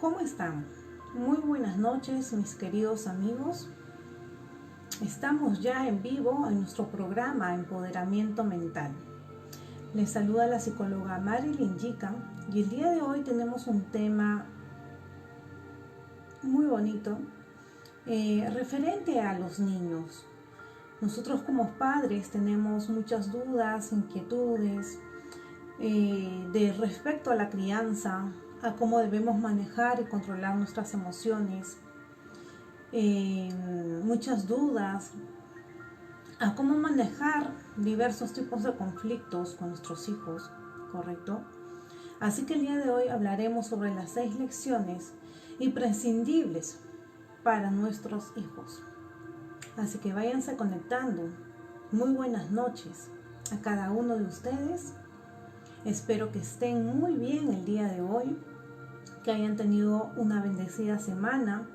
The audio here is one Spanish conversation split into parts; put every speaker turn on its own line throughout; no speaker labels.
¿Cómo están? Muy buenas noches, mis queridos amigos. Estamos ya en vivo en nuestro programa Empoderamiento Mental. Les saluda la psicóloga Marilyn Yica y el día de hoy tenemos un tema muy bonito referente a los niños. Nosotros como padres tenemos muchas dudas, inquietudes de respecto a la crianza, a cómo debemos manejar y controlar nuestras emociones, muchas dudas a cómo manejar diversos tipos de conflictos con nuestros hijos, ¿correcto? Así que el día de hoy hablaremos sobre las 6 lecciones imprescindibles para nuestros hijos. Así que váyanse conectando. Muy buenas noches a cada uno de ustedes. Espero que estén muy bien el día de hoy, que hayan tenido una bendecida semana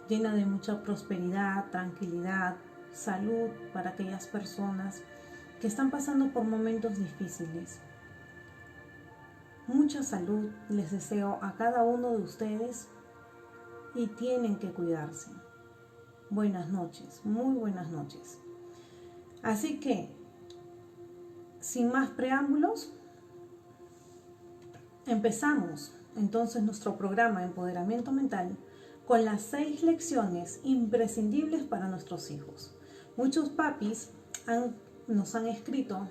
llena de mucha prosperidad, tranquilidad, salud para aquellas personas que están pasando por momentos difíciles. Mucha salud les deseo a cada uno de ustedes y tienen que cuidarse. Buenas noches, muy buenas noches. Así que, sin más preámbulos, empezamos entonces nuestro programa Empoderamiento Mental con las 6 lecciones imprescindibles para nuestros hijos. Muchos papis nos han escrito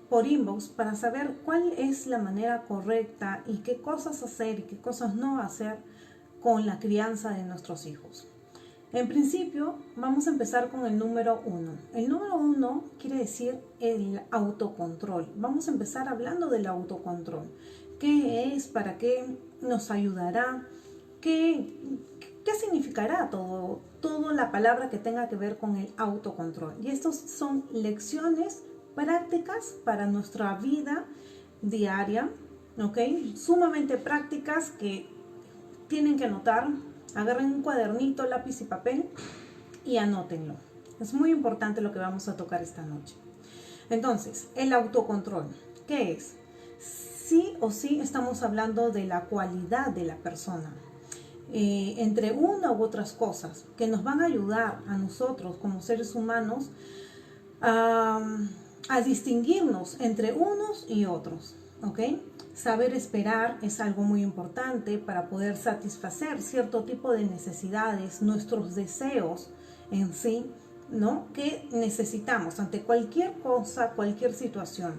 por inbox para saber cuál es la manera correcta y qué cosas hacer y qué cosas no hacer con la crianza de nuestros hijos. En principio, vamos a empezar con el número 1. El número 1 quiere decir el autocontrol. Vamos a empezar hablando del autocontrol. ¿Qué es? ¿Para qué nos ayudará? ¿Qué significará toda la palabra que tenga que ver con el autocontrol? Y estas son lecciones prácticas para nuestra vida diaria, ¿ok? Sumamente prácticas que tienen que anotar. Agarren un cuadernito, lápiz y papel y anótenlo. Es muy importante lo que vamos a tocar esta noche. Entonces, el autocontrol, ¿qué es? Sí o sí estamos hablando de la cualidad de la persona, entre una u otras cosas que nos van a ayudar a nosotros como seres humanos a distinguirnos entre unos y otros, ¿ok? Saber esperar es algo muy importante para poder satisfacer cierto tipo de necesidades, nuestros deseos en sí, ¿no? Que necesitamos ante cualquier cosa, cualquier situación.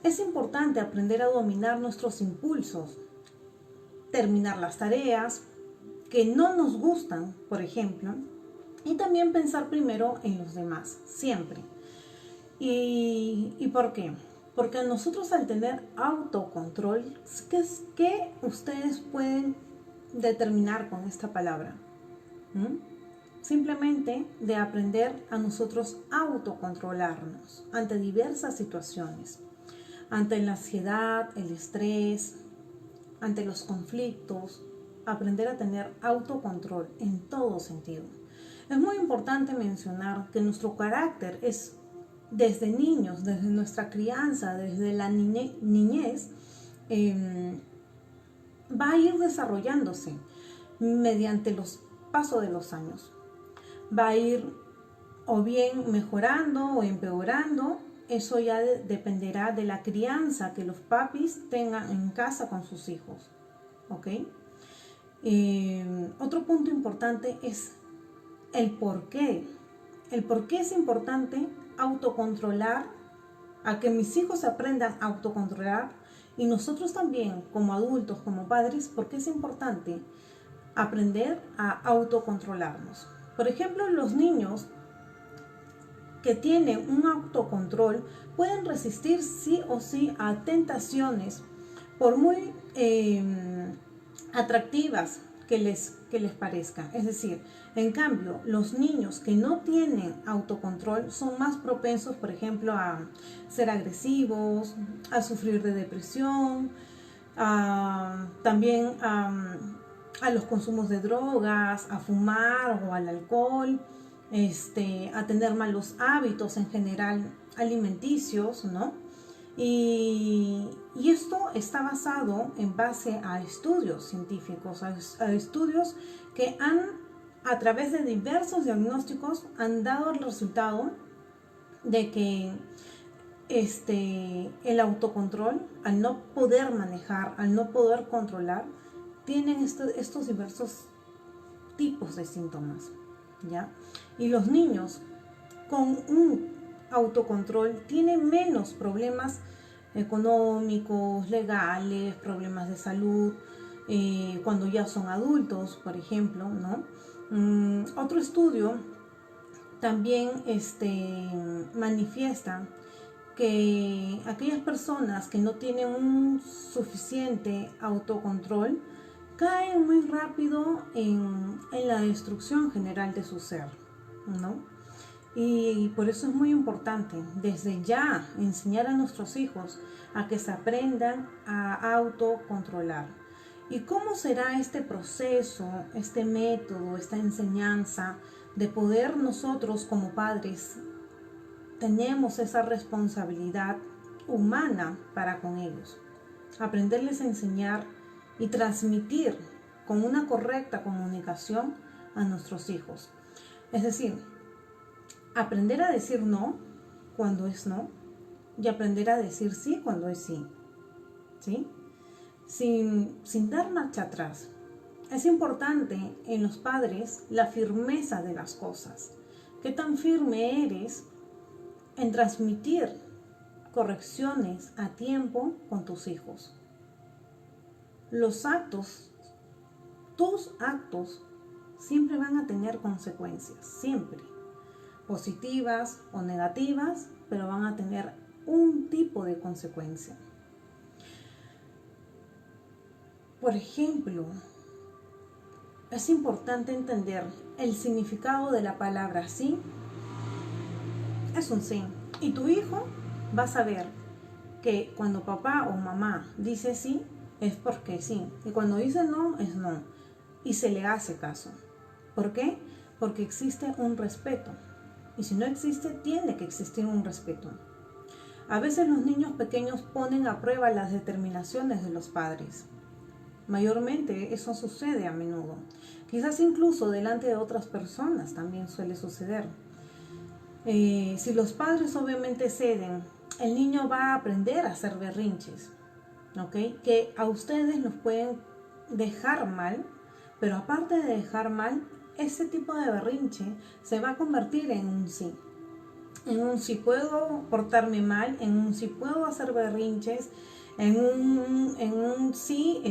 Es importante aprender a dominar nuestros impulsos, terminar las tareas que no nos gustan, por ejemplo, y también pensar primero en los demás, siempre. ¿Y por qué? Porque nosotros al tener autocontrol, ¿qué ustedes pueden determinar con esta palabra? Simplemente de aprender a nosotros autocontrolarnos ante diversas situaciones, ante la ansiedad, el estrés, ante los conflictos, aprender a tener autocontrol en todo sentido. Es muy importante mencionar que nuestro carácter es desde niños, desde nuestra crianza, desde la niñez, va a ir desarrollándose mediante los pasos de los años. Va a ir o bien mejorando o empeorando. Eso ya dependerá de la crianza que los papis tengan en casa con sus hijos, ¿ok? Otro punto importante es el por qué. El por qué es importante autocontrolar, a que mis hijos aprendan a autocontrolar y nosotros también como adultos, como padres, porque es importante aprender a autocontrolarnos. Por ejemplo, los niños que tienen un autocontrol pueden resistir sí o sí a tentaciones por muy atractivas que les parezcan. Es decir, en cambio, los niños que no tienen autocontrol son más propensos, por ejemplo, a ser agresivos, a sufrir de depresión, también a los consumos de drogas, a fumar o al alcohol, a tener malos hábitos en general alimenticios, ¿no? Y esto está basado en base a estudios científicos, a estudios que a través de diversos diagnósticos, han dado el resultado de que el autocontrol, al no poder manejar, al no poder controlar, tienen estos diversos tipos de síntomas, ¿ya? Y los niños con un autocontrol tienen menos problemas económicos, legales, problemas de salud, cuando ya son adultos, por ejemplo, ¿no? Otro estudio también manifiesta que aquellas personas que no tienen un suficiente autocontrol caen muy rápido en la destrucción general de su ser, ¿no? Y por eso es muy importante desde ya enseñar a nuestros hijos a que se aprendan a autocontrolar. ¿Y cómo será este proceso, este método, esta enseñanza de poder nosotros como padres tenemos esa responsabilidad humana para con ellos? Aprenderles a enseñar y transmitir con una correcta comunicación a nuestros hijos. Es decir, aprender a decir no cuando es no y aprender a decir sí cuando es sí. ¿Sí? Sin dar marcha atrás. Es importante en los padres la firmeza de las cosas. ¿Qué tan firme eres en transmitir correcciones a tiempo con tus hijos? Los actos, tus actos, siempre van a tener consecuencias, siempre. Positivas o negativas, pero van a tener un tipo de consecuencia. Por ejemplo, es importante entender el significado de la palabra sí. Es un sí. Y tu hijo va a saber que cuando papá o mamá dice sí, es porque sí. Y cuando dice no, es no. Y se le hace caso. ¿Por qué? Porque existe un respeto. Y si no existe, tiene que existir un respeto. A veces los niños pequeños ponen a prueba las determinaciones de los padres. Mayormente eso sucede a menudo. Quizás incluso delante de otras personas también suele suceder. Si los padres obviamente ceden, el niño va a aprender a hacer berrinches, ¿ok? Que a ustedes los pueden dejar mal, pero aparte de dejar mal, ese tipo de berrinche se va a convertir en un sí. En un sí puedo portarme mal, en un sí puedo hacer berrinches, en un sí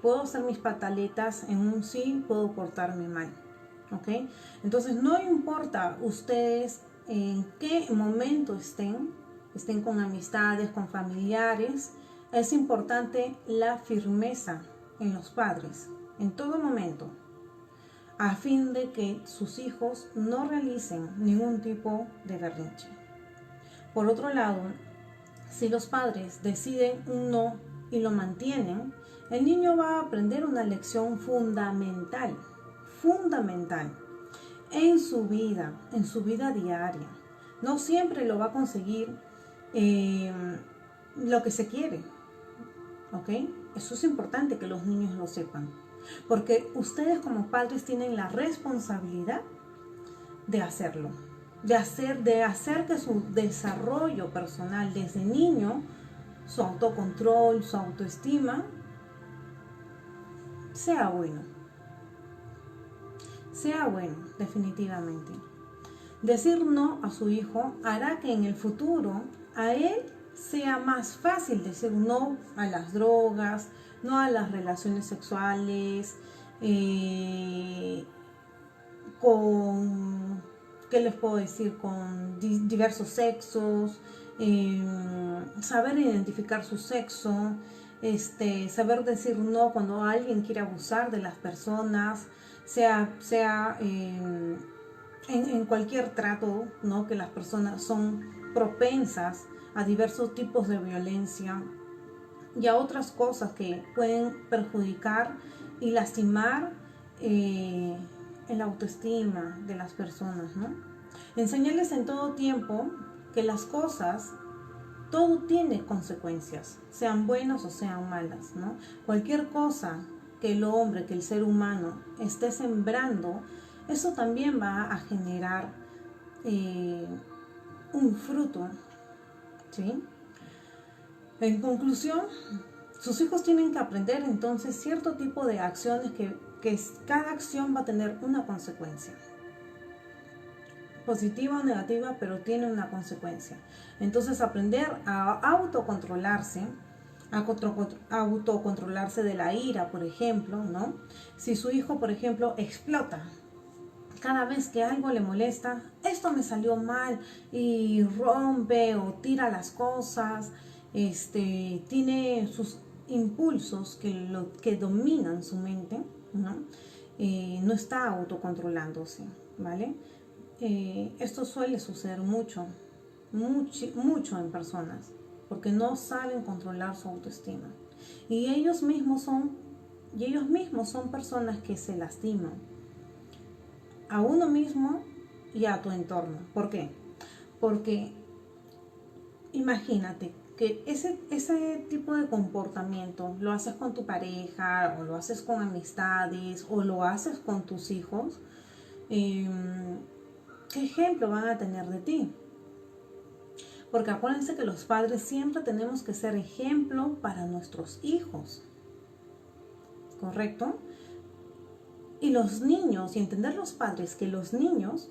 puedo hacer mis pataletas, en un sí puedo portarme mal. ¿Ok? Entonces no importa ustedes en qué momento estén con amistades, con familiares, es importante la firmeza en los padres, en todo momento, a fin de que sus hijos no realicen ningún tipo de berrinche. Por otro lado, si los padres deciden un no y lo mantienen, el niño va a aprender una lección fundamental en su vida diaria. No siempre lo va a conseguir lo que se quiere, ¿ok? Eso es importante que los niños lo sepan, porque ustedes como padres tienen la responsabilidad de hacerlo, de hacer que su desarrollo personal desde niño, su autocontrol, su autoestima, sea bueno, definitivamente. Decir no a su hijo hará que en el futuro a él sea más fácil decir no a las drogas, no a las relaciones sexuales, con, ¿qué les puedo decir? Con diversos sexos, saber identificar su sexo, saber decir no cuando alguien quiere abusar de las personas, sea en cualquier trato, ¿no? Que las personas son propensas a diversos tipos de violencia y a otras cosas que pueden perjudicar y lastimar el autoestima de las personas, ¿no? Enseñarles en todo tiempo que las cosas todo tiene consecuencias, sean buenas o sean malas, ¿no? Cualquier cosa que el hombre, que el ser humano esté sembrando, eso también va a generar un fruto, ¿sí? En conclusión, sus hijos tienen que aprender entonces cierto tipo de acciones que cada acción va a tener una consecuencia. Positiva o negativa, pero tiene una consecuencia. Entonces aprender a autocontrolarse, autocontrolarse de la ira, por ejemplo, ¿no? Si su hijo, por ejemplo, explota cada vez que algo le molesta, esto me salió mal, y rompe o tira las cosas, tiene sus impulsos que dominan su mente, ¿no? No está autocontrolándose, ¿vale? Esto suele suceder mucho en personas, porque no saben controlar su autoestima. Y ellos mismos son personas que se lastiman a uno mismo y a tu entorno. ¿Por qué? Porque imagínate que ese tipo de comportamiento lo haces con tu pareja, o lo haces con amistades, o lo haces con tus hijos. ¿Qué ejemplo van a tener de ti? Porque acuérdense que los padres siempre tenemos que ser ejemplo para nuestros hijos, ¿correcto? Y los niños, y entender los padres que los niños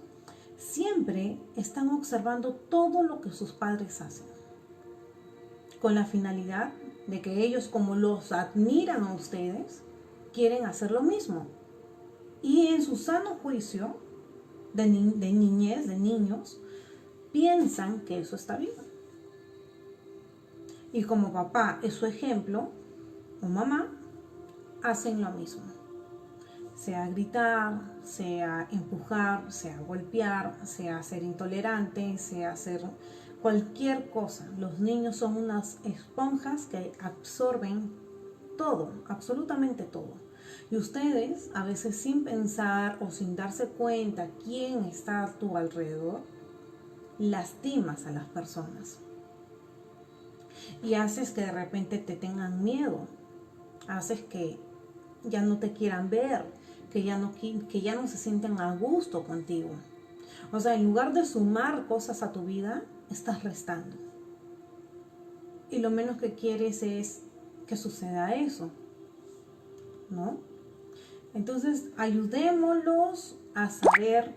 siempre están observando todo lo que sus padres hacen, con la finalidad de que ellos, como los admiran a ustedes, quieren hacer lo mismo. Y en su sano juicio de niñez, de niños, piensan que eso está bien. Y como papá es su ejemplo, o mamá, hacen lo mismo. Sea gritar, sea empujar, sea golpear, sea ser intolerante, sea hacer cualquier cosa. Los niños son unas esponjas que absorben todo, absolutamente todo. Y ustedes, a veces sin pensar o sin darse cuenta quién está a tu alrededor, lastimas a las personas. Y haces que de repente te tengan miedo. Haces que ya no te quieran ver, que ya no se sientan a gusto contigo. O sea, en lugar de sumar cosas a tu vida, estás restando. Y lo menos que quieres es que suceda eso, ¿no? Entonces, ayudémoslos a saber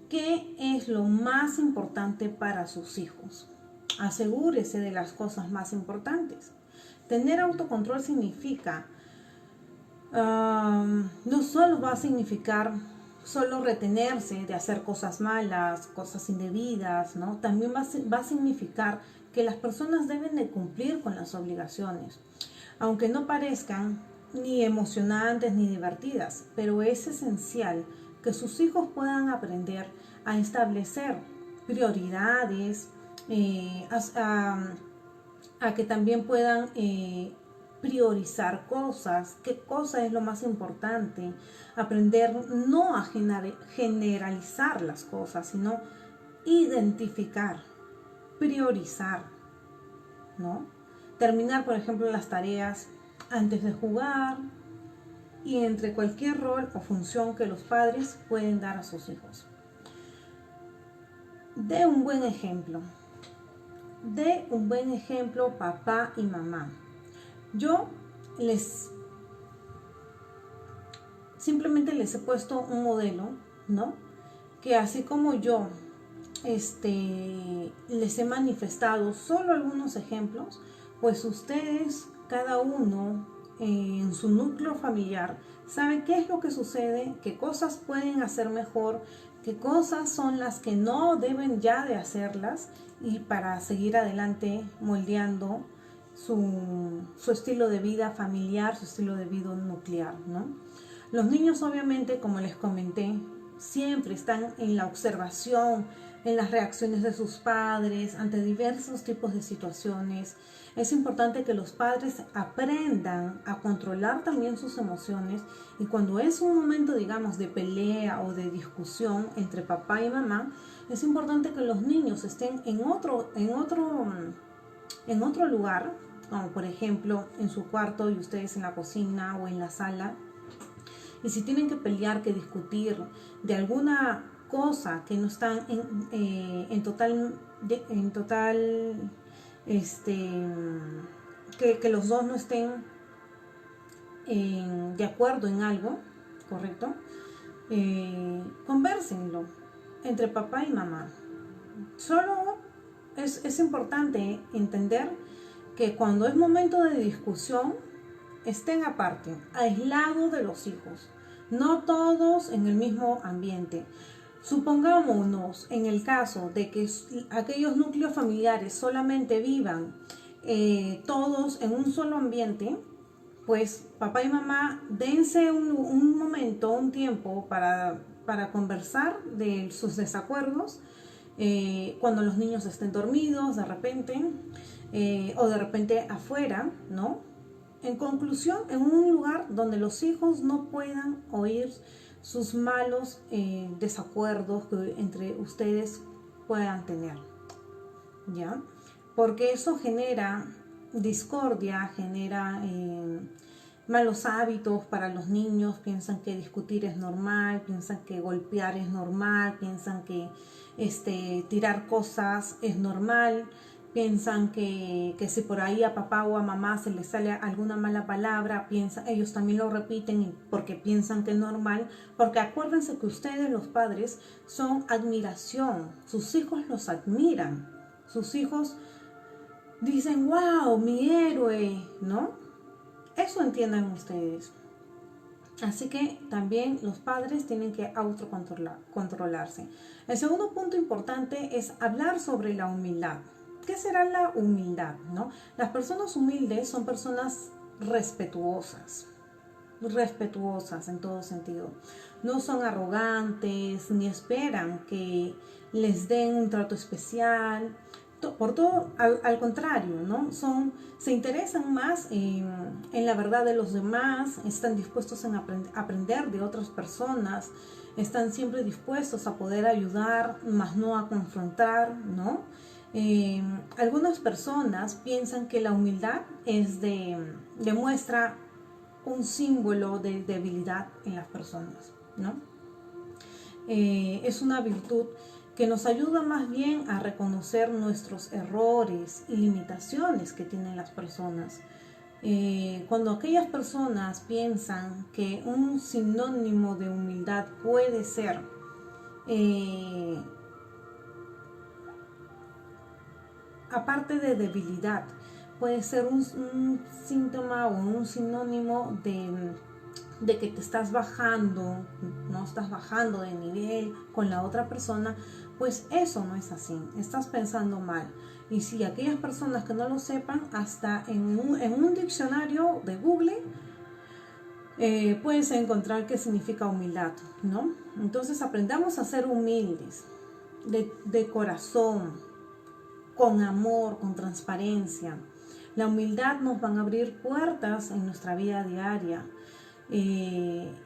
qué es lo más importante para sus hijos. Asegúrese de las cosas más importantes. Tener autocontrol significa, no solo va a significar solo retenerse de hacer cosas malas, cosas indebidas, ¿no? También va a significar que las personas deben de cumplir con las obligaciones, aunque no parezcan ni emocionantes ni divertidas, pero es esencial que sus hijos puedan aprender a establecer prioridades, a que también puedan priorizar cosas, qué cosa es lo más importante, aprender no a generalizar las cosas, sino identificar, priorizar, ¿no? Terminar, por ejemplo, las tareas antes de jugar y entre cualquier rol o función que los padres pueden dar a sus hijos. De un buen ejemplo, papá y mamá. Yo simplemente les he puesto un modelo, ¿no? Que así como yo les he manifestado solo algunos ejemplos, pues ustedes, cada uno en su núcleo familiar, sabe qué es lo que sucede, qué cosas pueden hacer mejor, qué cosas son las que no deben ya de hacerlas, y para seguir adelante moldeando su estilo de vida familiar, su estilo de vida nuclear, ¿no? Los niños, obviamente, como les comenté, siempre están en la observación, en las reacciones de sus padres ante diversos tipos de situaciones. Es importante que los padres aprendan a controlar también sus emociones, y cuando es un momento, digamos, de pelea o de discusión entre papá y mamá, es importante que los niños estén en otro en otro lugar, como por ejemplo en su cuarto y ustedes en la cocina o en la sala, y si tienen que pelear, que discutir de alguna cosa que no están en total, que los dos no estén de acuerdo en algo, ¿correcto? Convérsenlo entre papá y mamá. Solo es importante entender que cuando es momento de discusión, estén aparte, aislados de los hijos, no todos en el mismo ambiente. Supongámonos en el caso de que aquellos núcleos familiares solamente vivan todos en un solo ambiente, pues papá y mamá dense un momento, un tiempo para conversar de sus desacuerdos, cuando los niños estén dormidos de repente, o de repente afuera, ¿no? En conclusión, en un lugar donde los hijos no puedan oír sus malos desacuerdos que entre ustedes puedan tener, ¿ya? Porque eso genera discordia, genera malos hábitos para los niños. Piensan que discutir es normal, piensan que golpear es normal, piensan que tirar cosas es normal, piensan que si por ahí a papá o a mamá se les sale alguna mala palabra, ellos también lo repiten porque piensan que es normal, porque acuérdense que ustedes, los padres, son admiración, sus hijos los admiran, sus hijos dicen, wow, mi héroe, ¿no? Eso entiendan ustedes. Así que también los padres tienen que autocontrolarse. El segundo punto importante es hablar sobre la humildad. ¿Qué será la humildad, no? Las personas humildes son personas respetuosas en todo sentido. No son arrogantes ni esperan que les den un trato especial. Por todo, al contrario, ¿no? Se interesan más en la verdad de los demás, están dispuestos a aprender de otras personas, están siempre dispuestos a poder ayudar, más no a confrontar, ¿no? Algunas personas piensan que la humildad demuestra un símbolo de debilidad en las personas, ¿no? Es una virtud que nos ayuda más bien a reconocer nuestros errores y limitaciones que tienen las personas. Cuando aquellas personas piensan que un sinónimo de humildad puede ser aparte de debilidad, puede ser un síntoma o un sinónimo de que te estás bajando, no estás bajando de nivel con la otra persona, pues eso no es así, estás pensando mal. Y si aquellas personas que no lo sepan, hasta en un diccionario de Google puedes encontrar qué significa humildad, ¿no? Entonces aprendamos a ser humildes, de corazón, con amor, con transparencia. La humildad nos van a abrir puertas en nuestra vida diaria.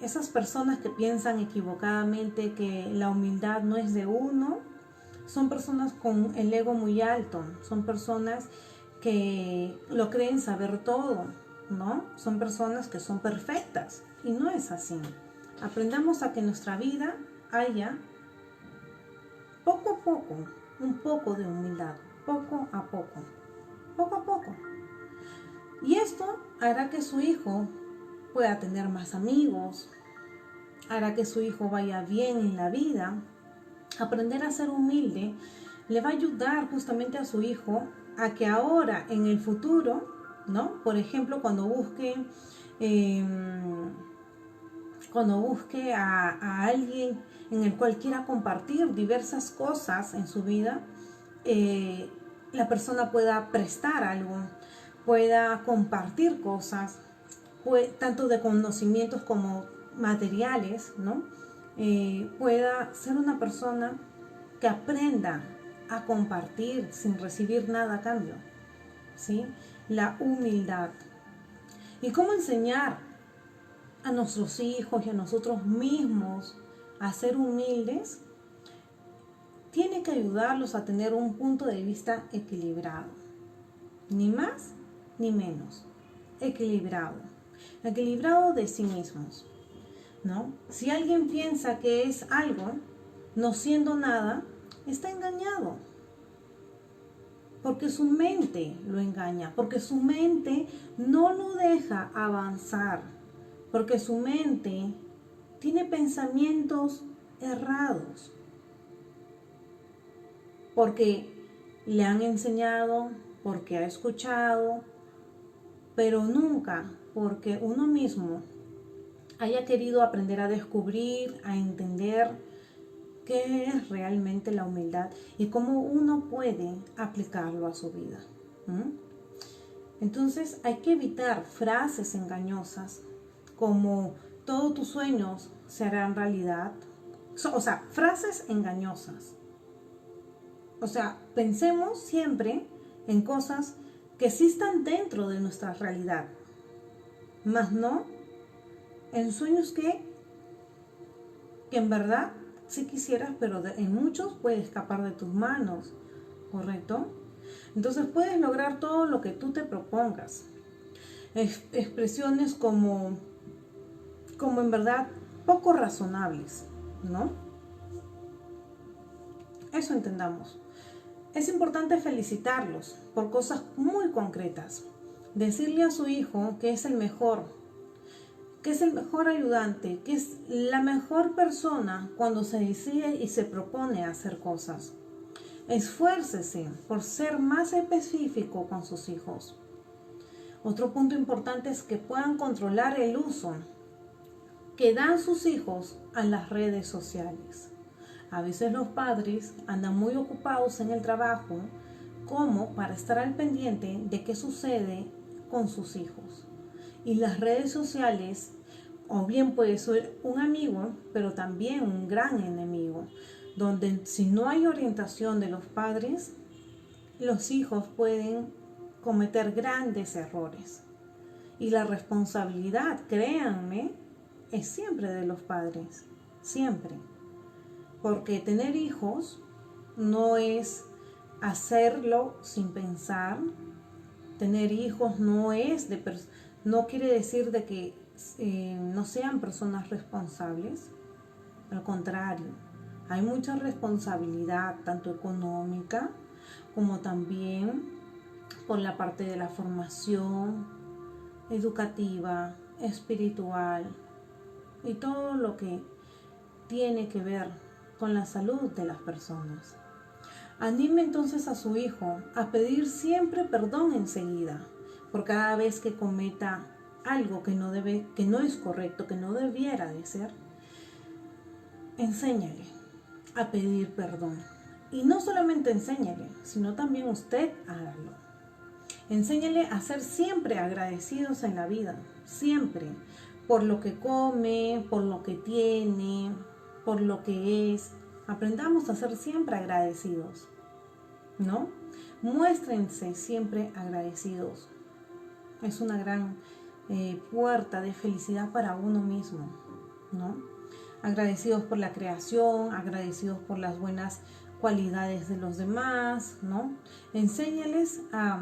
Esas personas que piensan equivocadamente que la humildad no es de uno, son personas con el ego muy alto, son personas que lo creen saber todo, ¿no? Son personas que son perfectas y no es así. Aprendamos a que en nuestra vida haya poco a poco, un poco de humildad, poco a poco, poco a poco. Y esto hará que su hijo pueda tener más amigos, hará que su hijo vaya bien en la vida. Aprender a ser humilde le va a ayudar justamente a su hijo a que ahora en el futuro, ¿no? Por ejemplo, cuando busque a alguien en el cual quiera compartir diversas cosas en su vida, la persona pueda prestar algo, pueda compartir cosas, tanto de conocimientos como materiales, ¿no? Pueda ser una persona que aprenda a compartir sin recibir nada a cambio, ¿sí? La humildad. ¿Y cómo enseñar a nuestros hijos y a nosotros mismos a ser humildes? Tiene que ayudarlos a tener un punto de vista equilibrado. ni más ni menos, equilibrado de sí mismos, ¿no? Si alguien piensa que es algo, no siendo nada, está engañado, porque su mente lo engaña, porque su mente no lo deja avanzar, porque su mente tiene pensamientos errados, porque le han enseñado, porque ha escuchado, pero nunca porque uno mismo haya querido aprender a descubrir, a entender qué es realmente la humildad y cómo uno puede aplicarlo a su vida. Entonces hay que evitar frases engañosas como todos tus sueños se harán realidad. O sea, frases engañosas. O sea, pensemos siempre en cosas que sí están dentro de nuestra realidad, más no en sueños que en verdad sí quisieras, pero en muchos puede escapar de tus manos, ¿correcto? Entonces puedes lograr todo lo que tú te propongas. Expresiones como en verdad poco razonables, ¿no? Eso entendamos. Es importante felicitarlos por cosas muy concretas. Decirle a su hijo que es el mejor ayudante, que es la mejor persona cuando se decide y se propone hacer cosas. Esfuércese por ser más específico con sus hijos. Otro punto importante es que puedan controlar el uso que dan sus hijos a las redes sociales. A veces los padres andan muy ocupados en el trabajo como para estar al pendiente de qué sucede con sus hijos. Y las redes sociales, o bien puede ser un amigo, pero también un gran enemigo, donde si no hay orientación de los padres, los hijos pueden cometer grandes errores. Y la responsabilidad, créanme, es siempre de los padres, siempre. Porque tener hijos no es hacerlo sin pensar. Tener hijos no quiere decir de que no sean personas responsables. Al contrario, hay mucha responsabilidad, tanto económica como también por la parte de la formación educativa, espiritual y todo lo que tiene que ver con la salud de las personas. Anime entonces a su hijo a pedir siempre perdón enseguida por cada vez que cometa algo que no es correcto, que no debiera de ser. Enséñale a pedir perdón. Y no solamente enséñale, sino también usted hágalo. Enséñale a ser siempre agradecidos en la vida, siempre, por lo que come, por lo que tiene, por lo que es. Aprendamos a ser siempre agradecidos, ¿no? Muéstrense siempre agradecidos. Es una gran puerta de felicidad para uno mismo, ¿no? Agradecidos por la creación, agradecidos por las buenas cualidades de los demás, ¿no? Enséñales a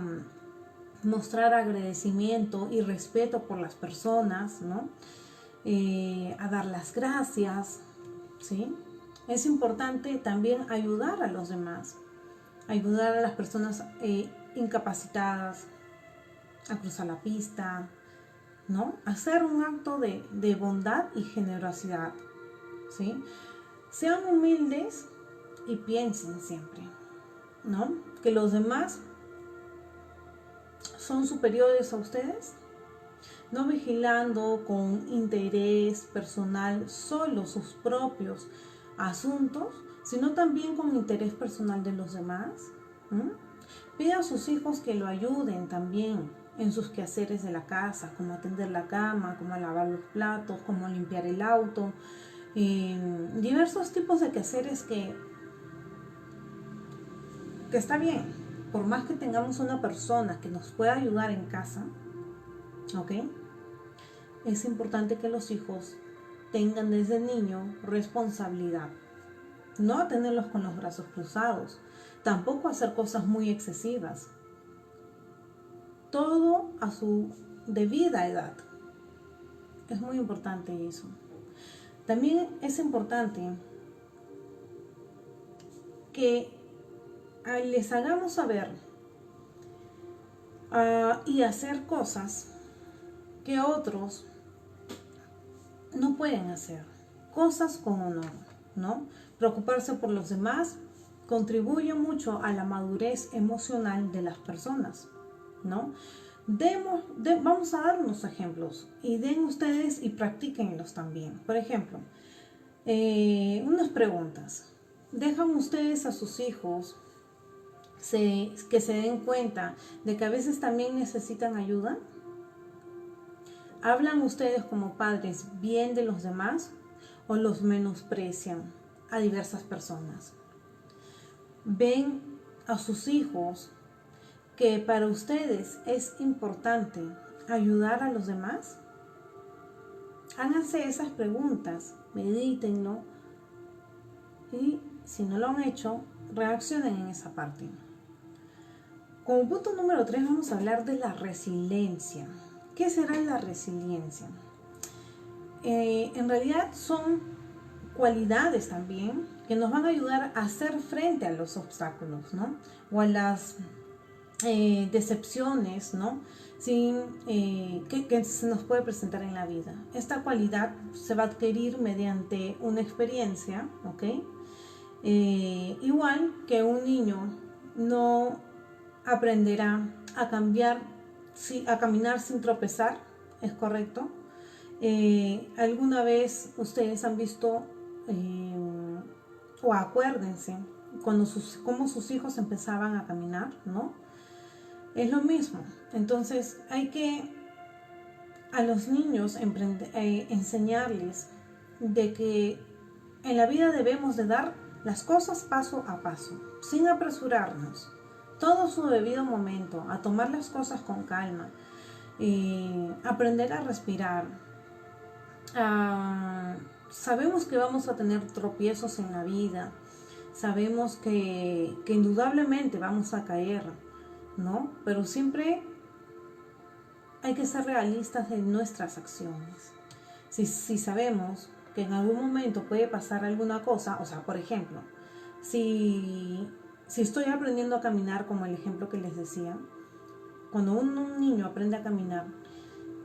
mostrar agradecimiento y respeto por las personas, ¿no? A dar las gracias, ¿sí? Es importante también ayudar a los demás, ayudar a las personas incapacitadas a cruzar la pista, ¿no? Hacer un acto de bondad y generosidad, ¿sí? Sean humildes y piensen siempre, ¿no? Que los demás son superiores a ustedes, no vigilando con interés personal solo sus propios asuntos, sino también con interés personal de los demás. Pida a sus hijos que lo ayuden también en sus quehaceres de la casa, como atender la cama, como lavar los platos, como limpiar el auto, diversos tipos de quehaceres que está bien, por más que tengamos una persona que nos pueda ayudar en casa, ¿ok? Es importante que los hijos tengan desde niño responsabilidad. No tenerlos con los brazos cruzados, tampoco hacer cosas muy excesivas, todo a su debida edad. Es muy importante eso. También es importante que les hagamos saber y hacer cosas que otros no pueden hacer. Cosas con honor, ¿no? Preocuparse por los demás contribuye mucho a la madurez emocional de las personas, ¿no? Vamos a dar unos ejemplos y den ustedes y practíquenlos también. Por ejemplo, unas preguntas. ¿Dejan ustedes a sus hijos que se den cuenta de que a veces también necesitan ayuda? ¿Hablan ustedes como padres bien de los demás o los menosprecian a diversas personas? ¿Ven a sus hijos que para ustedes es importante ayudar a los demás? Háganse esas preguntas, medítenlo y si no lo han hecho, reaccionen en esa parte. Como punto número 3 vamos a hablar de la resiliencia. ¿Qué será la resiliencia? En realidad son cualidades también que nos van a ayudar a hacer frente a los obstáculos, ¿no? O a las decepciones, ¿no? Que se nos puede presentar en la vida. Esta cualidad se va a adquirir mediante una experiencia, ¿ok? Igual que un niño no aprenderá a caminar sin tropezar, ¿es correcto? ¿Alguna vez ustedes han visto o acuérdense cómo sus hijos empezaban a caminar, ¿no? Es lo mismo. Entonces hay que a los niños enseñarles de que en la vida debemos de dar las cosas paso a paso, sin apresurarnos, todo su debido momento, a tomar las cosas con calma, aprender a respirar. Sabemos que vamos a tener tropiezos en la vida, sabemos que indudablemente vamos a caer, ¿no? Pero siempre hay que ser realistas en nuestras acciones. Si sabemos que en algún momento puede pasar alguna cosa, o sea, por ejemplo, si estoy aprendiendo a caminar, como el ejemplo que les decía, cuando un niño aprende a caminar,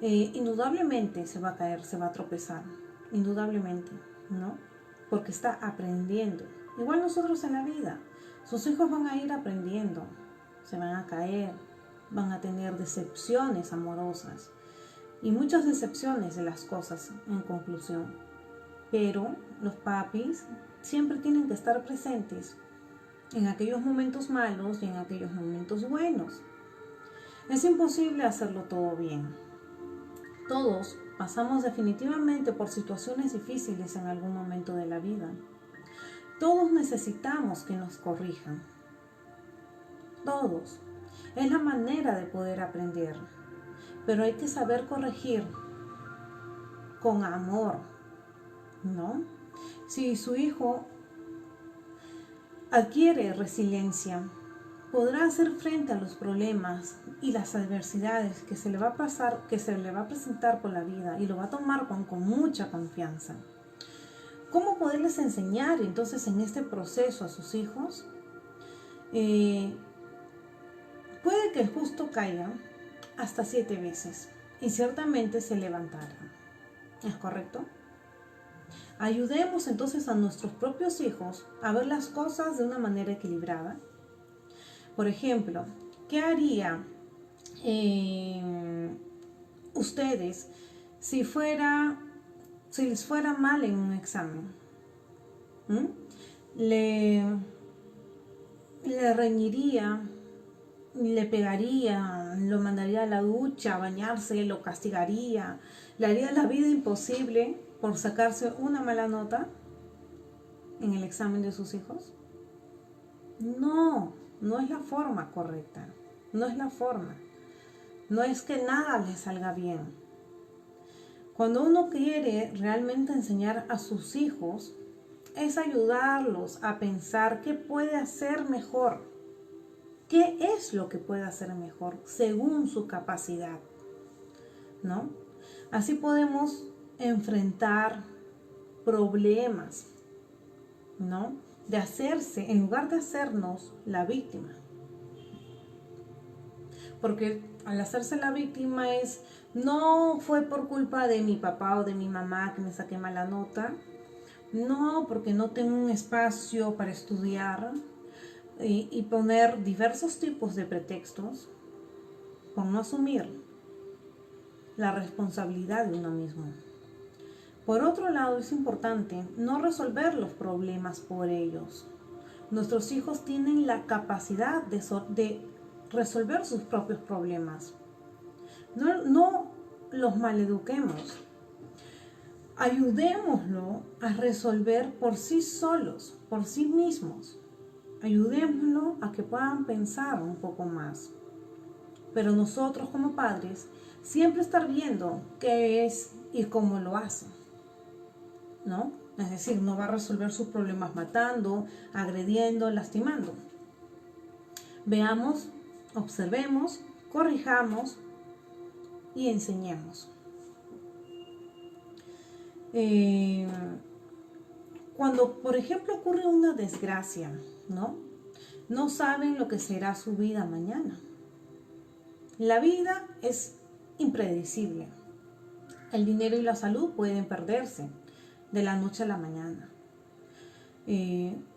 indudablemente se va a caer, se va a tropezar, indudablemente, ¿no? Porque está aprendiendo. Igual nosotros en la vida, sus hijos van a ir aprendiendo, se van a caer, van a tener decepciones amorosas y muchas decepciones de las cosas en conclusión. Pero los papis siempre tienen que estar presentes en aquellos momentos malos y en aquellos momentos buenos. Es imposible hacerlo todo bien. Todos pasamos definitivamente por situaciones difíciles en algún momento de la vida. Todos necesitamos que nos corrijan. Todos. Es la manera de poder aprender. Pero hay que saber corregir con amor, ¿no? Si su hijo adquiere resiliencia, podrá hacer frente a los problemas y las adversidades que se le va a pasar, que se le va a presentar por la vida y lo va a tomar con mucha confianza. ¿Cómo poderles enseñar entonces en este proceso a sus hijos? Puede que justo caiga hasta 7 veces y ciertamente se levantará. ¿Es correcto? Ayudemos entonces a nuestros propios hijos a ver las cosas de una manera equilibrada. Por ejemplo, ¿qué haría ustedes si les fuera mal en un examen? ¿Le reñiría? ¿Le pegaría? ¿Lo mandaría a la ducha, a bañarse? ¿Lo castigaría? ¿Le haría la vida imposible por sacarse una mala nota en el examen de sus hijos? No es la forma correcta. No es la forma. No es que nada les salga bien. Cuando uno quiere realmente enseñar a sus hijos, es ayudarlos a pensar qué puede hacer mejor. qué es lo que puede hacer mejor según su capacidad, ¿no? Así podemos enfrentar problemas, ¿no? De hacerse, en lugar de hacernos la víctima. Porque al hacerse la víctima no fue por culpa de mi papá o de mi mamá que me saqué mala nota, no, porque no tengo un espacio para estudiar, y poner diversos tipos de pretextos por no asumir la responsabilidad de uno mismo. Por otro lado, es importante no resolver los problemas por ellos. Nuestros hijos tienen la capacidad de resolver sus propios problemas. No los maleduquemos. Ayudémoslo a resolver por sí solos, por sí mismos. Ayudémoslo a que puedan pensar un poco más. Pero nosotros como padres, siempre estar viendo qué es y cómo lo hace, ¿no? Es decir, no va a resolver sus problemas matando, agrediendo, lastimando. Veamos, observemos, corrijamos y enseñemos. Cuando, por ejemplo, ocurre una desgracia, no saben lo que será su vida mañana. La vida es impredecible. El dinero y la salud pueden perderse de la noche a la mañana.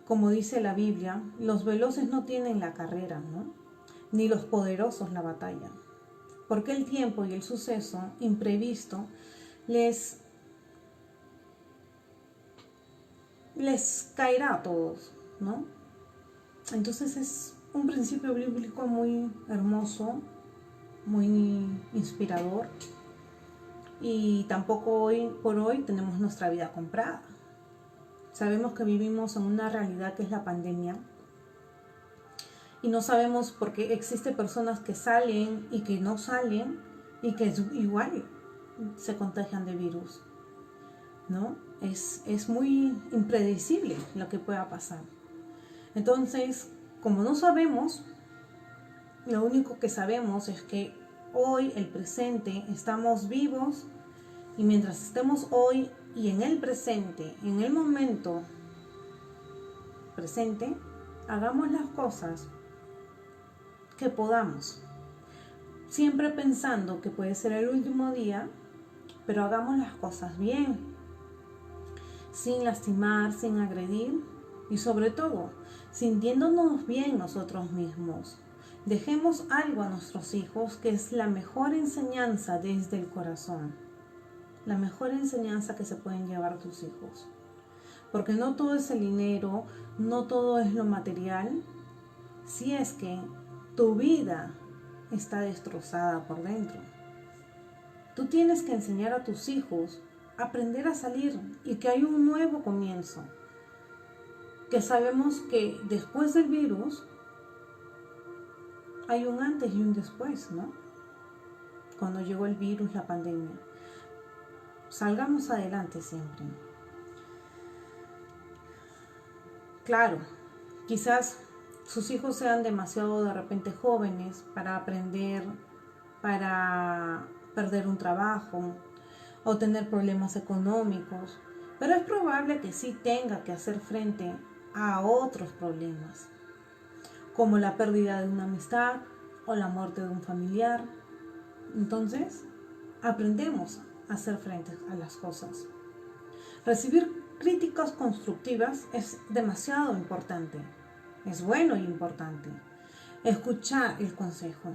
Como dice la Biblia, los veloces no tienen la carrera, ¿no? Ni los poderosos la batalla. Porque el tiempo y el suceso imprevisto les caerá a todos, ¿no? Entonces es un principio bíblico muy hermoso, muy inspirador, y tampoco hoy por hoy tenemos nuestra vida comprada. Sabemos que vivimos en una realidad que es la pandemia, y no sabemos por qué existen personas que salen y que no salen y que igual se contagian de virus, ¿no? Es muy impredecible lo que pueda pasar. Entonces, como no sabemos, lo único que sabemos es que hoy, el presente, estamos vivos, y mientras estemos hoy y en el presente, en el momento presente, hagamos las cosas que podamos, siempre pensando que puede ser el último día, pero hagamos las cosas bien, sin lastimar, sin agredir, y sobre todo, sintiéndonos bien nosotros mismos. Dejemos algo a nuestros hijos, que es la mejor enseñanza desde el corazón, la mejor enseñanza que se pueden llevar tus hijos. Porque no todo es el dinero, no todo es lo material, si es que tu vida está destrozada por dentro. Tú tienes que enseñar a tus hijos a aprender a salir y que hay un nuevo comienzo. Que sabemos que después del virus hay un antes y un después, ¿no? Cuando llegó el virus, la pandemia. Salgamos adelante siempre. Claro, quizás sus hijos sean demasiado de repente jóvenes para aprender, para perder un trabajo o tener problemas económicos, pero es probable que sí tenga que hacer frente a otros problemas, como la pérdida de una amistad o la muerte de un familiar. Entonces, aprendemos a hacer frente a las cosas. Recibir críticas constructivas es demasiado importante. Es bueno y importante. Escuchar el consejo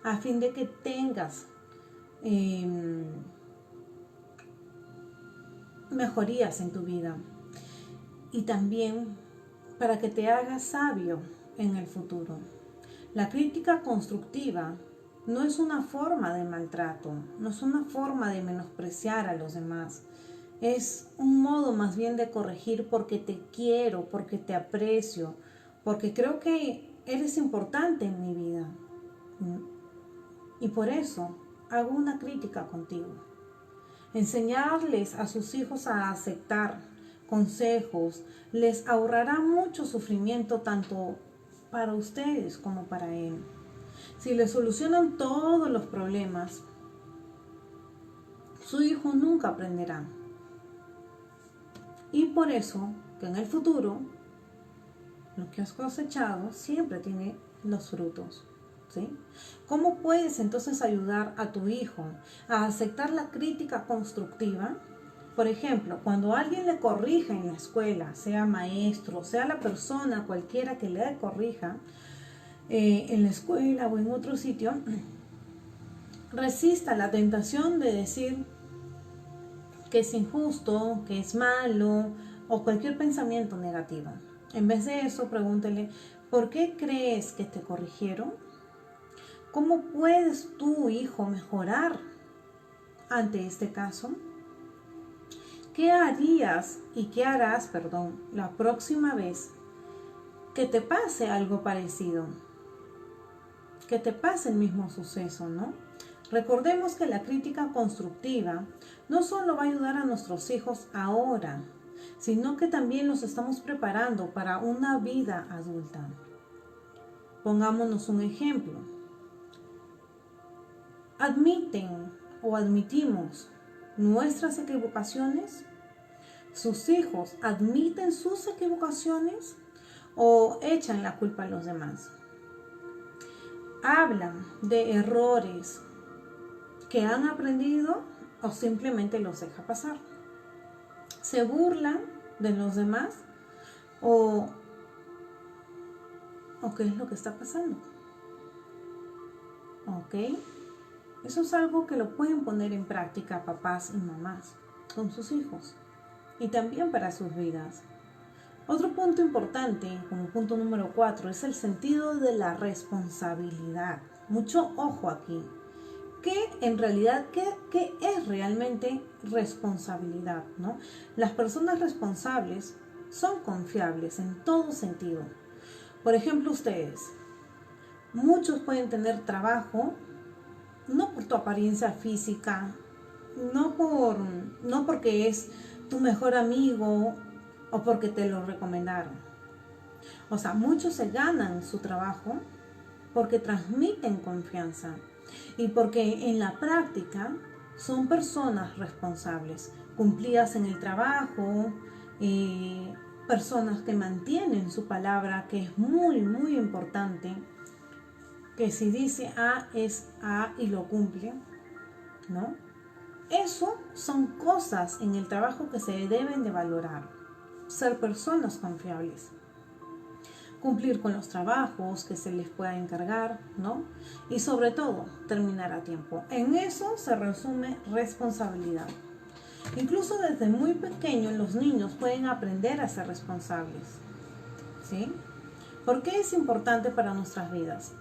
a fin de que tengas mejorías en tu vida, y también para que te hagas sabio en el futuro. La crítica constructiva no es una forma de maltrato, no es una forma de menospreciar a los demás. Es un modo más bien de corregir porque te quiero, porque te aprecio, porque creo que eres importante en mi vida. Y por eso hago una crítica contigo. Enseñarles a sus hijos a aceptar consejos les ahorrará mucho sufrimiento, tanto para ustedes como para él. Si le solucionan todos los problemas, su hijo nunca aprenderá. Y por eso que en el futuro, lo que has cosechado siempre tiene los frutos. ¿Sí? ¿Cómo puedes entonces ayudar a tu hijo a aceptar la crítica constructiva? Por ejemplo, cuando alguien le corrija en la escuela, sea maestro, sea la persona cualquiera que le corrija en la escuela o en otro sitio, resista la tentación de decir que es injusto, que es malo o cualquier pensamiento negativo. En vez de eso, pregúntele, ¿por qué crees que te corrigieron? ¿Cómo puedes tu hijo mejorar ante este caso? ¿Qué harías y qué harás, la próxima vez que te pase algo parecido? Que te pase el mismo suceso, ¿no? Recordemos que la crítica constructiva no solo va a ayudar a nuestros hijos ahora, sino que también los estamos preparando para una vida adulta. Pongámonos un ejemplo. ¿Admiten o admitimos nuestras equivocaciones? ¿Sus hijos admiten sus equivocaciones o echan la culpa a los demás? ¿Hablan de errores que han aprendido o simplemente los deja pasar? ¿Se burlan de los demás o qué es lo que está pasando? ¿Ok? Eso es algo que lo pueden poner en práctica papás y mamás con sus hijos y también para sus vidas. Otro punto importante, como punto número 4, es el sentido de la responsabilidad. Mucho ojo aquí. ¿Qué es realmente responsabilidad, ¿no? Las personas responsables son confiables en todo sentido. Por ejemplo, ustedes, muchos pueden tener trabajo no por tu apariencia física, no porque es tu mejor amigo o porque te lo recomendaron. O sea, muchos se ganan su trabajo porque transmiten confianza y porque en la práctica son personas responsables, cumplidas en el trabajo, personas que mantienen su palabra, que es muy, muy importante, que si dice A es A y lo cumple, ¿no? Eso son cosas en el trabajo que se deben de valorar. Ser personas confiables. Cumplir con los trabajos que se les pueda encargar, ¿no? Y sobre todo, terminar a tiempo. En eso se resume responsabilidad. Incluso desde muy pequeños los niños pueden aprender a ser responsables, ¿sí? ¿Por qué es importante para nuestras vidas?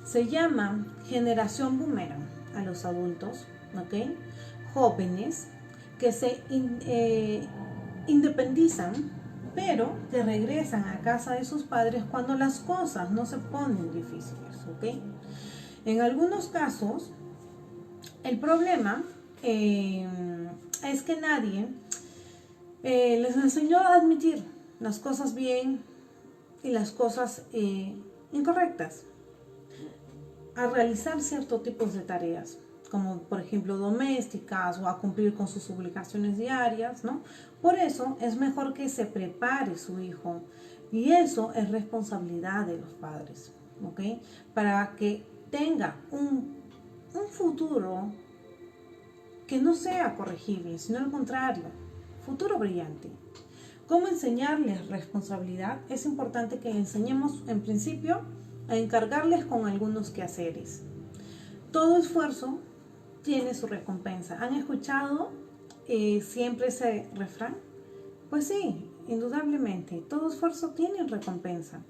Se llama generación boomerang a los adultos, ¿ok? Jóvenes que se independizan, pero que regresan a casa de sus padres cuando las cosas no se ponen difíciles, ¿ok? En algunos casos, el problema es que nadie les enseñó a admitir las cosas bien y las cosas incorrectas, a realizar ciertos tipos de tareas, como por ejemplo domésticas o a cumplir con sus obligaciones diarias, ¿no? Por eso es mejor que se prepare su hijo y eso es responsabilidad de los padres, ¿ok? Para que tenga un futuro que no sea corregible, sino al contrario, futuro brillante. ¿Cómo enseñarles responsabilidad? Es importante que le enseñemos en principio a encargarles con algunos quehaceres. Todo esfuerzo tiene su recompensa. ¿Han escuchado siempre ese refrán? Pues sí, indudablemente, todo esfuerzo tiene recompensa.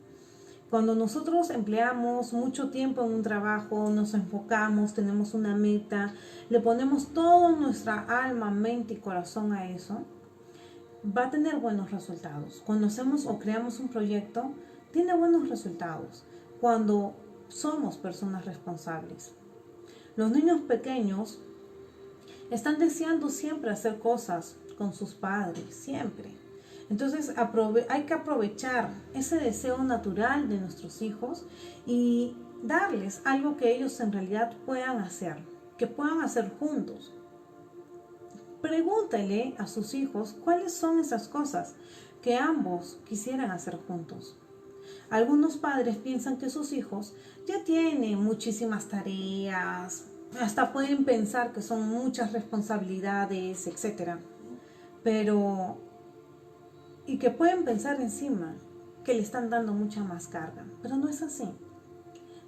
Cuando nosotros empleamos mucho tiempo en un trabajo, nos enfocamos, tenemos una meta, le ponemos toda nuestra alma, mente y corazón a eso, va a tener buenos resultados. Cuando hacemos o creamos un proyecto, tiene buenos resultados. Cuando somos personas responsables. Los niños pequeños están deseando siempre hacer cosas con sus padres, siempre. Entonces hay que aprovechar ese deseo natural de nuestros hijos y darles algo que ellos en realidad puedan hacer, que puedan hacer juntos. Pregúntale a sus hijos cuáles son esas cosas que ambos quisieran hacer juntos. Algunos padres piensan que sus hijos ya tienen muchísimas tareas, hasta pueden pensar que son muchas responsabilidades, etc. Y que pueden pensar encima que le están dando mucha más carga, pero no es así.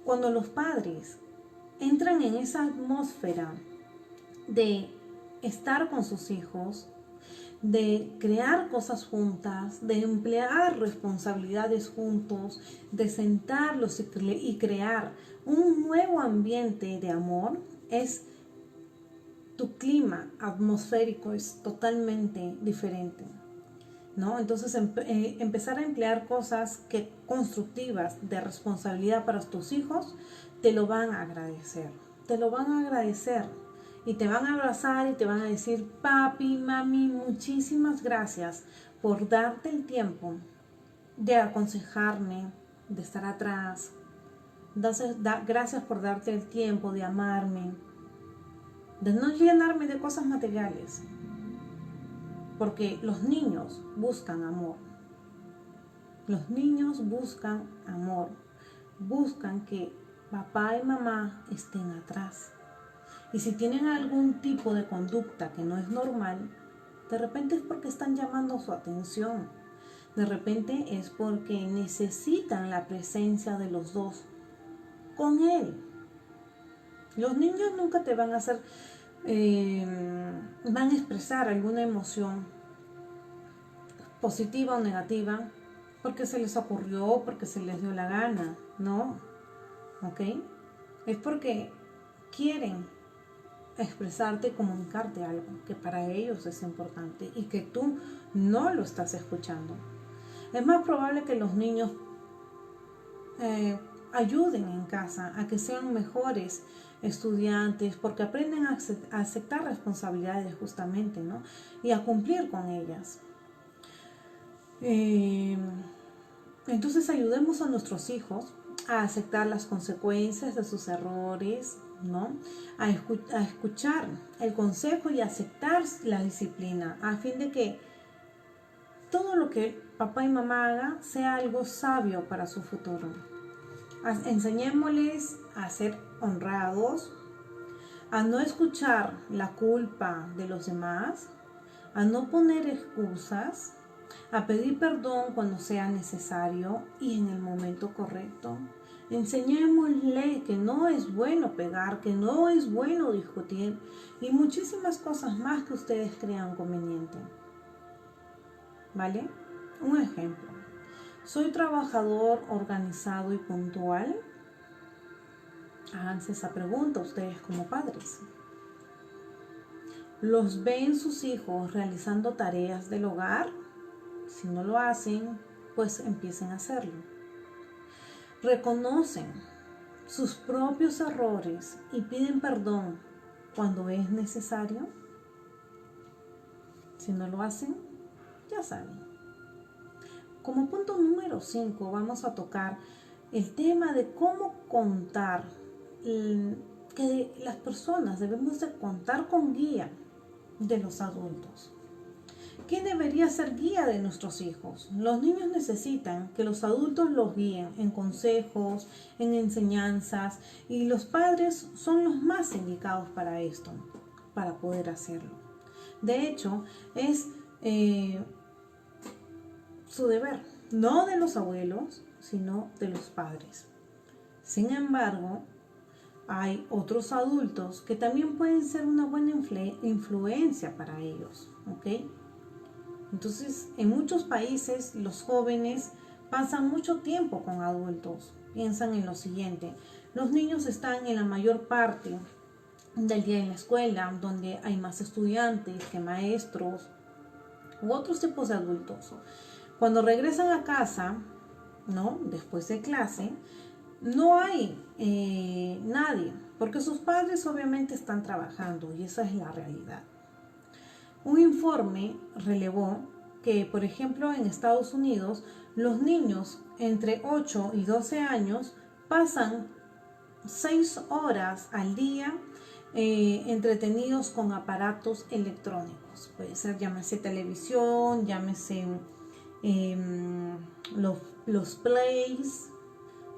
Cuando los padres entran en esa atmósfera de estar con sus hijos, de crear cosas juntas, de emplear responsabilidades juntos, de sentarlos y crear un nuevo ambiente de amor, tu clima atmosférico es totalmente diferente, ¿no? Entonces empezar a emplear cosas constructivas de responsabilidad para tus hijos, te lo van a agradecer, y te van a abrazar y te van a decir: papi, mami, muchísimas gracias por darte el tiempo de aconsejarme, de estar atrás. Gracias por darte el tiempo de amarme, de no llenarme de cosas materiales. Porque los niños buscan amor. Los niños buscan amor. Buscan que papá y mamá estén atrás. Y si tienen algún tipo de conducta que no es normal, de repente es porque están llamando su atención. De repente es porque necesitan la presencia de los dos con él. Los niños nunca te van a hacer, van a expresar alguna emoción positiva o negativa porque se les ocurrió, porque se les dio la gana, ¿no? ¿Ok? Es porque quieren expresarte, comunicarte algo que para ellos es importante y que tú no lo estás escuchando. Es más probable que los niños ayuden en casa a que sean mejores estudiantes porque aprenden a aceptar responsabilidades justamente, ¿no? Y a cumplir con ellas. Entonces ayudemos a nuestros hijos a aceptar las consecuencias de sus errores, ¿no? A escuchar el consejo y aceptar la disciplina a fin de que todo lo que papá y mamá hagan sea algo sabio para su futuro. Enseñémosles a ser honrados, a no escuchar la culpa de los demás, a no poner excusas, a pedir perdón cuando sea necesario y en el momento correcto. Enseñémosle que no es bueno pegar, que no es bueno discutir y muchísimas cosas más que ustedes crean conveniente. ¿Vale? Un ejemplo. ¿Soy trabajador, organizado y puntual? Háganse esa pregunta ustedes como padres. ¿Los ven sus hijos realizando tareas del hogar? Si no lo hacen, pues empiecen a hacerlo. ¿Reconocen sus propios errores y piden perdón cuando es necesario? Si no lo hacen, ya saben. Como punto número 5 vamos a tocar el tema de cómo contar, que las personas debemos de contar con guía de los adultos. ¿Quién debería ser guía de nuestros hijos? Los niños necesitan que los adultos los guíen en consejos, en enseñanzas, y los padres son los más indicados para esto, para poder hacerlo. De hecho, es su deber, no de los abuelos, sino de los padres. Sin embargo, hay otros adultos que también pueden ser una buena influencia para ellos, ¿ok? Entonces, en muchos países los jóvenes pasan mucho tiempo con adultos. Piensan en lo siguiente: los niños están en la mayor parte del día en la escuela, donde hay más estudiantes que maestros u otros tipos de adultos. Cuando regresan a casa, ¿no? Después de clase, no hay nadie, porque sus padres obviamente están trabajando y esa es la realidad. Un informe relevó que, por ejemplo, en Estados Unidos, los niños entre 8 y 12 años pasan 6 horas al día entretenidos con aparatos electrónicos. Puede ser, llámese televisión, llámese los plays,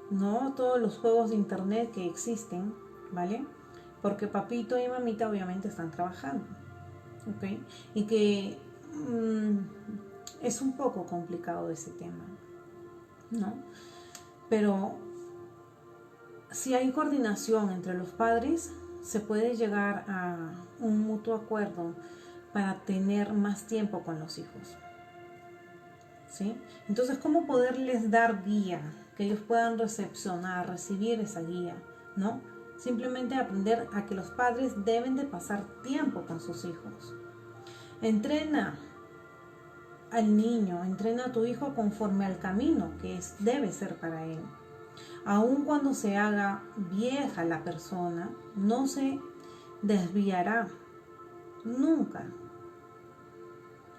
¿no? Todos los juegos de internet que existen, ¿vale? Porque papito y mamita obviamente están trabajando, ¿ok? Y que es un poco complicado ese tema, ¿no? Pero si hay coordinación entre los padres, se puede llegar a un mutuo acuerdo para tener más tiempo con los hijos, ¿sí? Entonces, ¿cómo poderles dar guía? Que ellos puedan recepcionar, recibir esa guía, ¿no? Simplemente aprender a que los padres deben de pasar tiempo con sus hijos. Entrena al niño, entrena a tu hijo conforme al camino que debe ser para él. Aun cuando se haga vieja la persona, no se desviará nunca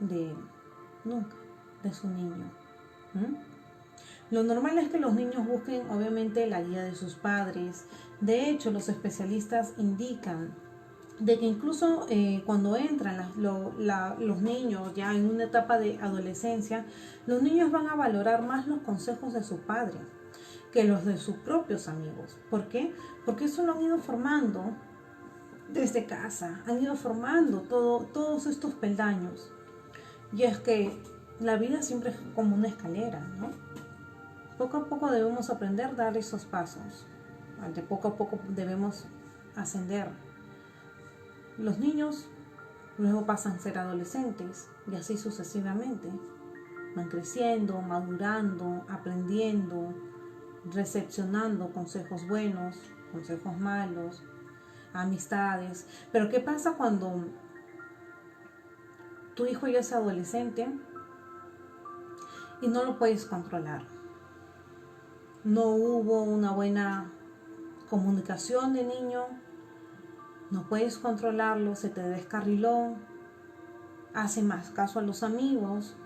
de su niño. Lo normal es que los niños busquen obviamente la guía de sus padres. De hecho, los especialistas indican de que incluso cuando entran los niños ya en una etapa de adolescencia, los niños van a valorar más los consejos de su padre que los de sus propios amigos. ¿Por qué? Porque eso lo han ido formando desde casa, han ido formando todos estos peldaños. Y es que la vida siempre es como una escalera, ¿no? Poco a poco debemos aprender a dar esos pasos. De poco a poco debemos ascender. Los niños luego pasan a ser adolescentes y así sucesivamente. Van creciendo, madurando, aprendiendo, recepcionando consejos buenos, consejos malos, amistades. Pero ¿qué pasa cuando tu hijo ya es adolescente y no lo puedes controlar? No hubo una buena comunicación de niño, no puedes controlarlo, se te descarriló, hace más caso a los amigos,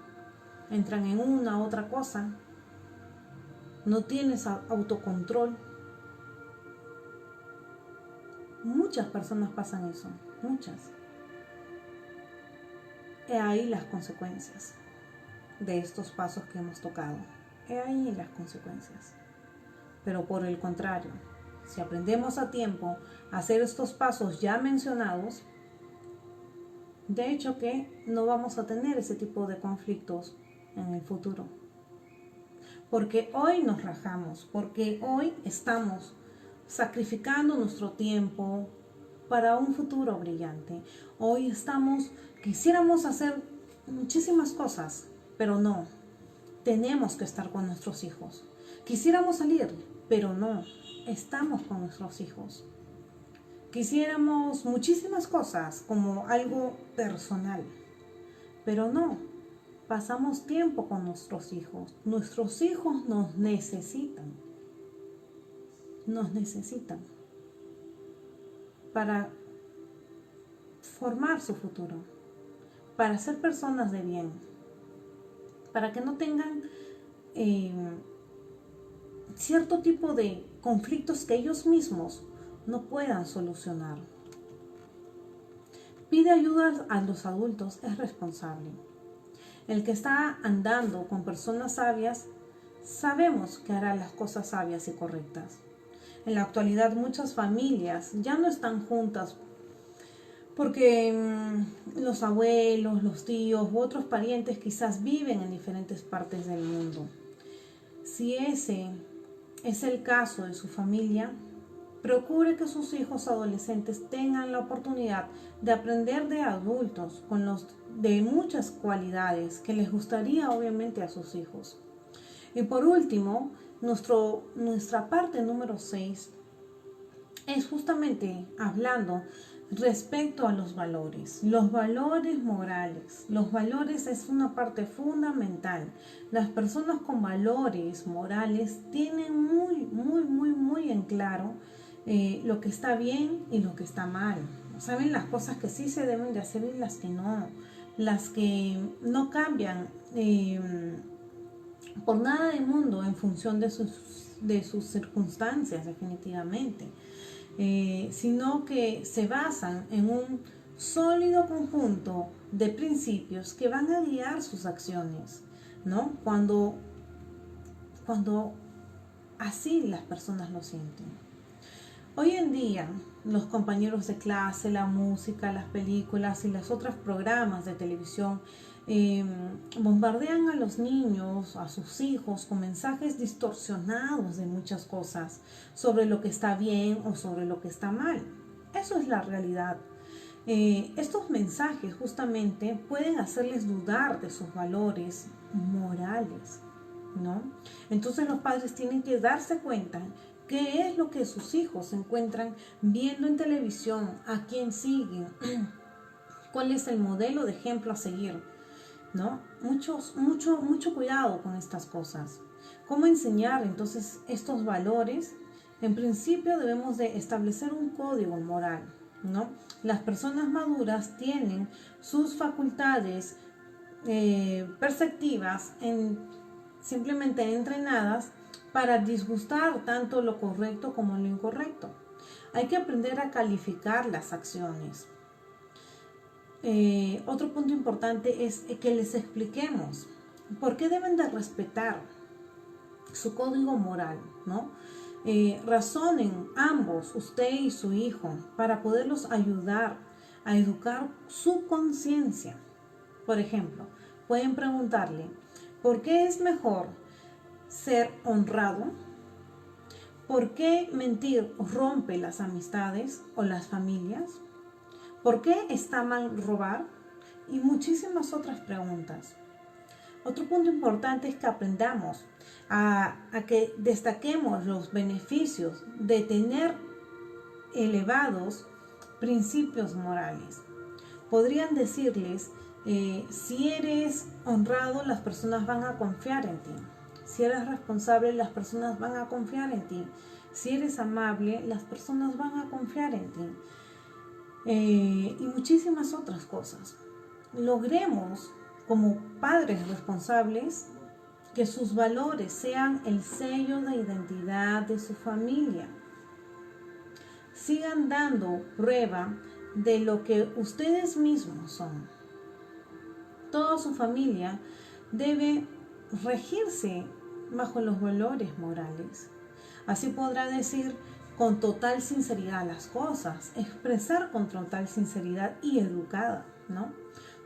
entran en una u otra cosa, no tienes autocontrol. Muchas personas pasan eso, muchas. He ahí las consecuencias de estos pasos que hemos tocado. He ahí las consecuencias. Pero por el contrario, si aprendemos a tiempo a hacer estos pasos ya mencionados, de hecho que no vamos a tener ese tipo de conflictos en el futuro. Porque hoy nos rajamos, porque hoy estamos sacrificando nuestro tiempo para un futuro brillante. Hoy quisiéramos hacer muchísimas cosas, pero no, tenemos que estar con nuestros hijos. Quisiéramos salir, pero no, estamos con nuestros hijos. Quisiéramos muchísimas cosas como algo personal, pero no, pasamos tiempo con nuestros hijos. Nuestros hijos nos necesitan para formar su futuro, para ser personas de bien, para que no tengan cierto tipo de conflictos que ellos mismos no puedan solucionar. Pide ayuda a los adultos, es responsable. El que está andando con personas sabias, sabemos que hará las cosas sabias y correctas. En la actualidad muchas familias ya no están juntas porque los abuelos, los tíos u otros parientes quizás viven en diferentes partes del mundo. Si ese es el caso de su familia, procure que sus hijos adolescentes tengan la oportunidad de aprender de adultos de muchas cualidades que les gustaría obviamente a sus hijos. Y por último, nuestra parte número 6 es justamente hablando respecto a los valores morales. Los valores es una parte fundamental. Las personas con valores morales tienen muy en claro lo que está bien y lo que está mal. Saben las cosas que sí se deben de hacer y las que no. las que no cambian por nada del mundo en función de sus circunstancias, definitivamente, sino que se basan en un sólido conjunto de principios que van a guiar sus acciones, ¿no? Cuando así las personas lo sienten. Hoy en día, los compañeros de clase, la música, las películas y los otros programas de televisión bombardean a los niños, a sus hijos, con mensajes distorsionados de muchas cosas sobre lo que está bien o sobre lo que está mal. Eso es la realidad. Estos mensajes justamente pueden hacerles dudar de sus valores morales, ¿no? Entonces los padres tienen que darse cuenta qué es lo que sus hijos se encuentran viendo en televisión, a quién siguen, cuál es el modelo de ejemplo a seguir, ¿no? Mucho cuidado con estas cosas. ¿Cómo enseñar entonces estos valores? En principio debemos de establecer un código moral, ¿no? Las personas maduras tienen sus facultades perceptivas simplemente entrenadas para disgustar tanto lo correcto como lo incorrecto. Hay que aprender a calificar las acciones. Otro punto importante es que les expliquemos por qué deben de respetar su código moral, ¿no? Razonen ambos, usted y su hijo, para poderlos ayudar a educar su conciencia. Por ejemplo, pueden preguntarle, ¿por qué es mejor ser honrado? ¿Por qué mentir rompe las amistades o las familias? ¿Por qué está mal robar? Y muchísimas otras preguntas. Otro punto importante es que aprendamos a que destaquemos los beneficios de tener elevados principios morales. Podrían decirles, si eres honrado, las personas van a confiar en ti. Si eres responsable, las personas van a confiar en ti. Si eres amable, las personas van a confiar en ti. Y muchísimas otras cosas. Logremos, como padres responsables, que sus valores sean el sello de identidad de su familia. Sigan dando prueba de lo que ustedes mismos son. Toda su familia debe regirse bajo los valores morales. Así podrá decir con total sinceridad las cosas, expresar con total sinceridad y educada, ¿no?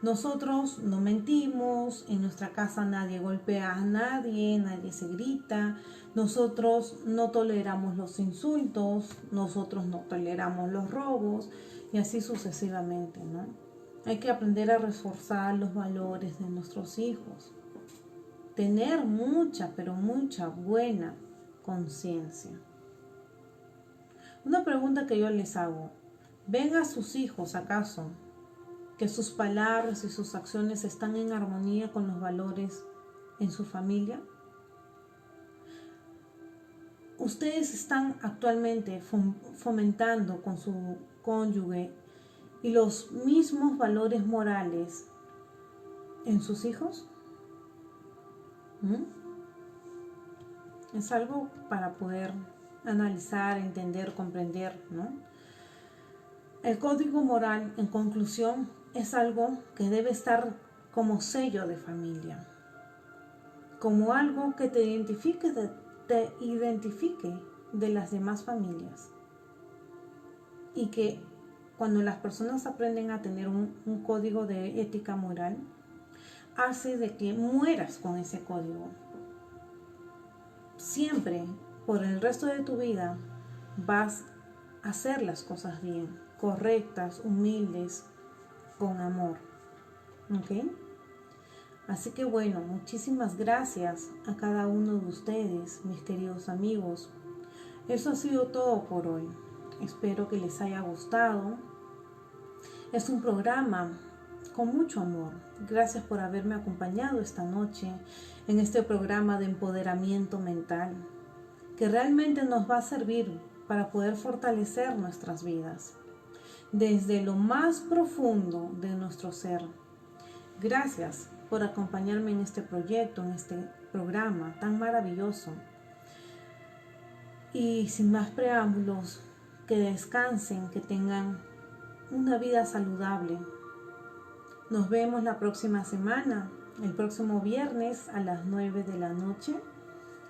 Nosotros no mentimos, en nuestra casa nadie golpea a nadie, nadie se grita, nosotros no toleramos los insultos, nosotros no toleramos los robos y así sucesivamente, ¿no? Hay que aprender a reforzar los valores de nuestros hijos, tener mucha, pero mucha buena conciencia. Una pregunta que yo les hago, ¿ven a sus hijos acaso que sus palabras y sus acciones están en armonía con los valores en su familia? ¿Ustedes están actualmente fomentando con su cónyuge y los mismos valores morales en sus hijos? Es algo para poder analizar, entender, comprender, ¿no? El código moral, en conclusión, es algo que debe estar como sello de familia, como algo que te identifique de las demás familias, y que cuando las personas aprenden a tener un código de ética moral, hace de que mueras con ese código. Siempre, por el resto de tu vida, vas a hacer las cosas bien, correctas, humildes, con amor. ¿Ok? Así que bueno, muchísimas gracias a cada uno de ustedes, mis queridos amigos. Eso ha sido todo por hoy. Espero que les haya gustado. Es un programa con mucho amor. Gracias por haberme acompañado esta noche en este programa de empoderamiento mental, que realmente nos va a servir para poder fortalecer nuestras vidas desde lo más profundo de nuestro ser. Gracias por acompañarme en este proyecto, en este programa tan maravilloso. Y sin más preámbulos, que descansen, que tengan una vida saludable. Nos vemos la próxima semana, el próximo viernes a las 9 de la noche,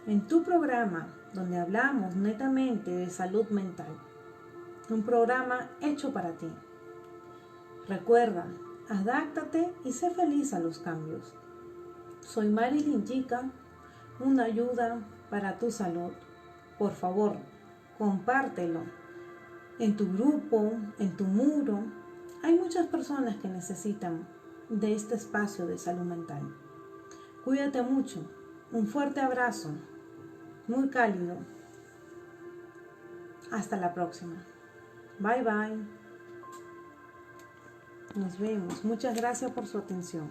en tu programa donde hablamos netamente de salud mental. Un programa hecho para ti. Recuerda, adáptate y sé feliz a los cambios. Soy Marilyn Yica, una ayuda para tu salud. Por favor, compártelo en tu grupo, en tu muro. Hay muchas personas que necesitan de este espacio de salud mental. Cuídate mucho. Un fuerte abrazo, muy cálido. Hasta la próxima. Bye bye. Nos vemos. Muchas gracias por su atención.